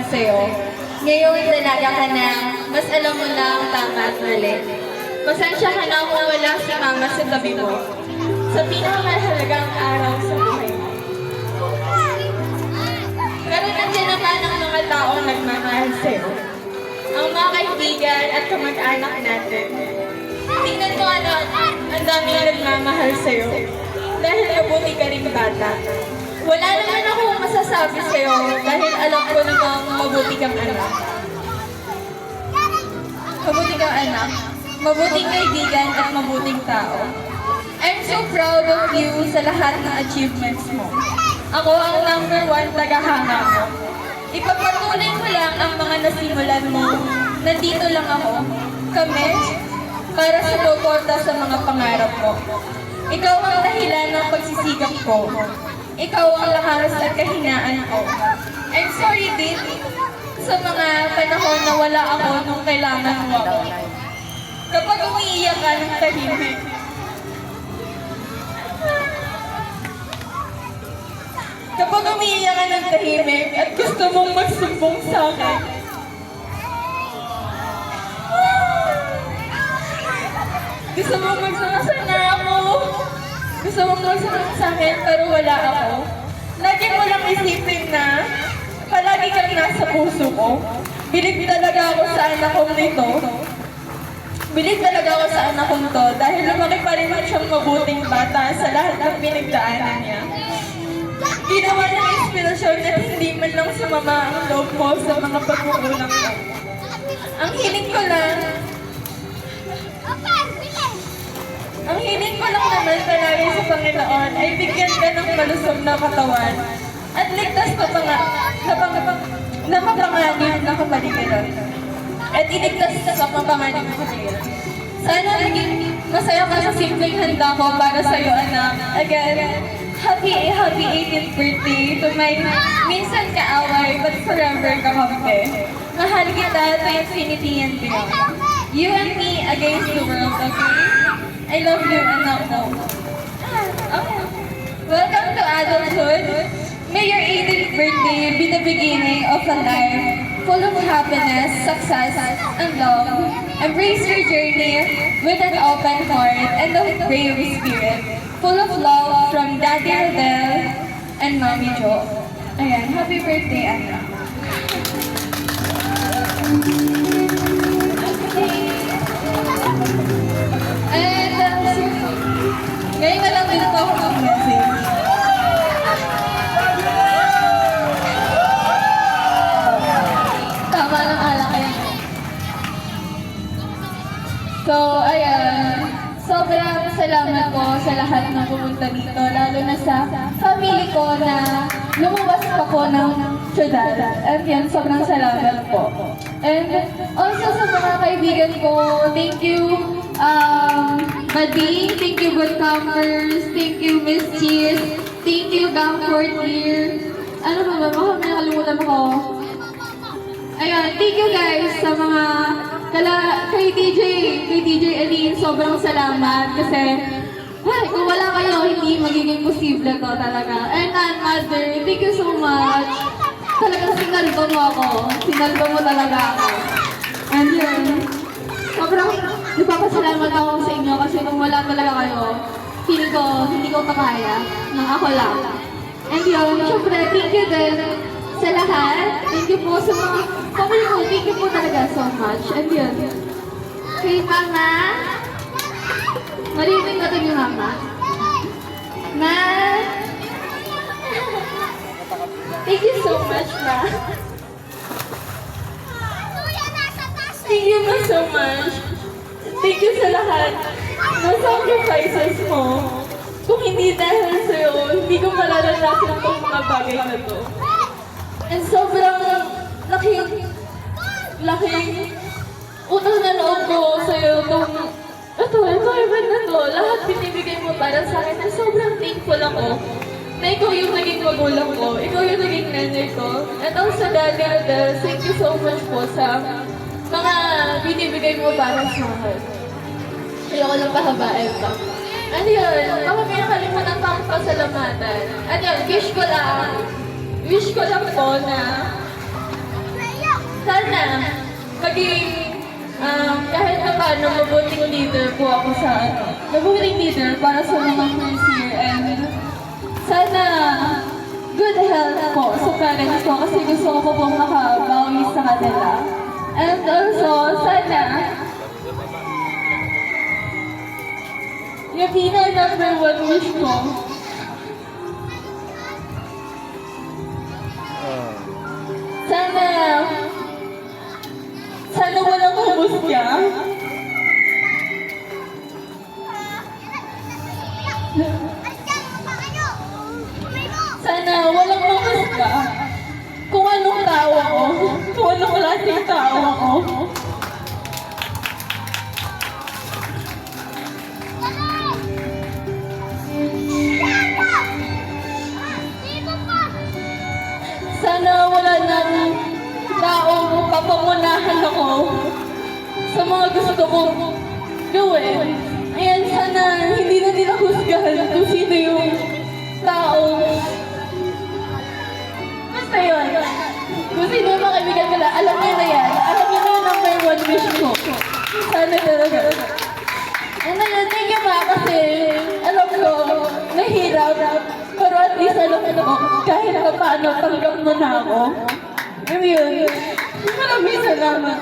sa'yo. Ngayon, dalaga ka na, mas alam mo na ang tama at mali. Pasensya ka na kung wala si Mama sa tabi mo. Sa pinakamahalagang araw sa buhay mo. Pero nandiyan naman ang mga taong nagmamahal sa'yo. Ang mga kaibigan at kamag-anak natin. Tingnan mo ang daming nagmamahal sa'yo. Dahil mabuti ka rin bata. Wala naman akong masasabi sa'yo dahil alam ko namang mabuti kang anak. Mabuti kang anak, mabuting kaibigan at mabuting tao. I'm so proud of you sa lahat ng achievements mo. Ako ang #1 tagahanga mo. Ipagpatuloy mo lang ang mga nasimulan mo. Nandito lang ako, kami, para sumuporta sa mga pangarap mo. Ikaw ang dahilan ng pagsisikap ko. Ikaw ang lakas at kahinaan ko. I'm sorry din sa mga panahon na wala ako nung kailangan mo ako. Kapag umiiyak ka ng tahimik, kapag umiiyak ka ng tahimik at gusto mong magsumbong sa akin, gusto mong magsumbong na ako, gusto mong magsumbong sa akin pero wala ako, lagi mo lang isipin na palagi kang nasa puso ko. Bilib talaga ako sa anak kong nito. Bilib talaga ako sa anak kong to dahil lumaki pa rin siyang mabuting bata sa lahat ng pinagdaanan niya. Ginawa ng inspirasyon at hindi man lang sumama ang loob mo sa mga pagkukulang mo. Ang hiling ko lang naman palagi sa Panginoon ay bigyan ka ng malusog na katawan at ligtas na mapanganib na kapaligiran. At iligtas sa mapanganib na kapaligiran. Sana naging masaya ka sa simpleng handa ko para sa iyo, anak. Again, happy 18th birthday to my minsan kaaway but forever kakampi. Mahal kita to infinity and beyond. You and me against the world, okay? I love you, anak ko. Okay. Welcome to adulthood. May your 18th birthday be the beginning of a life full of happiness, success, and love. Embrace your journey with an open heart and a brave spirit, full of love from Daddy Rodel and Mommy Jo. Ayan, happy birthday, Anna. And ngayon na lang din po ako mag-message. Tama ng alak yan. So, ayan. Sobrang salamat po sa lahat ng pumunta dito, lalo na sa family ko na lumabas pa ko ng syudad. And yan, sobrang salamat po. And also sa mga kaibigan ko, thank you, Buddy, thank you, Good Campers, thank you, Miss Cheese, thank you, Gangford here. Ano ba ba? Baka may nakalimutan ako. Ayun, thank you guys sa mga kay DJ Aline, sobrang salamat kasi kung wala kayo, hindi magiging posible to talaga. And Mother, thank you so much. Talagang sinaldo mo ako. Sinaldo mo talaga ako. And yun, sobrang nagpapasalamat ako sa inyo kasi kung wala talaga kayo, feeling ko, hindi ko makaya nang ako lang. And yun, syempre, thank you din sa lahat. Thank you po sa mga family ko. Thank you po talaga so much. And yun, kay Mama, marinig ko ito ni Mama. Ma, thank you so much, Ma. Thank you Ma so much. Thank you sa lahat ng sacrifices mo. Kung hindi dahil sa'yo, hindi ko malalalasan itong mga bagay na to. And sobrang laking utang na loob ko sa'yo itong environment na to. Lahat binibigay mo para sa akin. And sobrang thankful ako na ikaw yung naging magulang ko. Ikaw yung naging nanay ko. And also, Daddy Rodel, thank you so much po sa mga binibigay mo para sa akin. Ayoko lang pahabain pa. Ano yun? Baka may nakalimutan pa akong pasalamatan. Ano yun? Wish ko lang po na sana maging kahit na paano mabuting leader po ako sa mabuting leader para sa mga first year and sana good health po sa parents ko kasi gusto ko po makabawi sa kanila. And also, sana yung number one wish ko sana walang humusga. Sana walang humusga kung anong tao ako, kung anong klaseng tao ako. Sana wala nang taong papangunahan ako sa mga gusto kong gawin. Ayan, sana hindi na nila husgahan kung sino yung taong basta yun. Kung sino yung mga kaibigan nila, alam niyo na yan. Alam niyo na yung number one wish ko. Sana talaga. Ano yun, thank you ma kasi alam ko, nahirap. Pero at least alam ko, kahit na paano, tanggap mo na ako. Ano yun? Maraming salamat.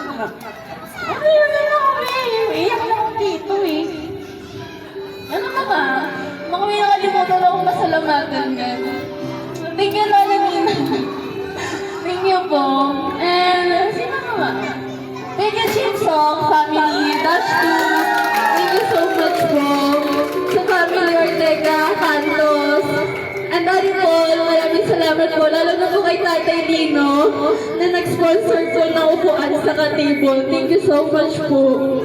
Ano yun na ako eh? Iyak na ako dito eh. Ano ka ba? Mga may nakalimutan akong pasalamatan yan. Thank you, Lola Nina. Thank you po. And, sino naman? Thank you, Chimsong, family, Dash 2. Thank you so much po. Sa family Ortega, Cantos. And Daddy Paul, maraming salamat po. Lalo na po kay Tatay Lino na nag-sponsor po ng upuan sa ka-table. Thank you so much po.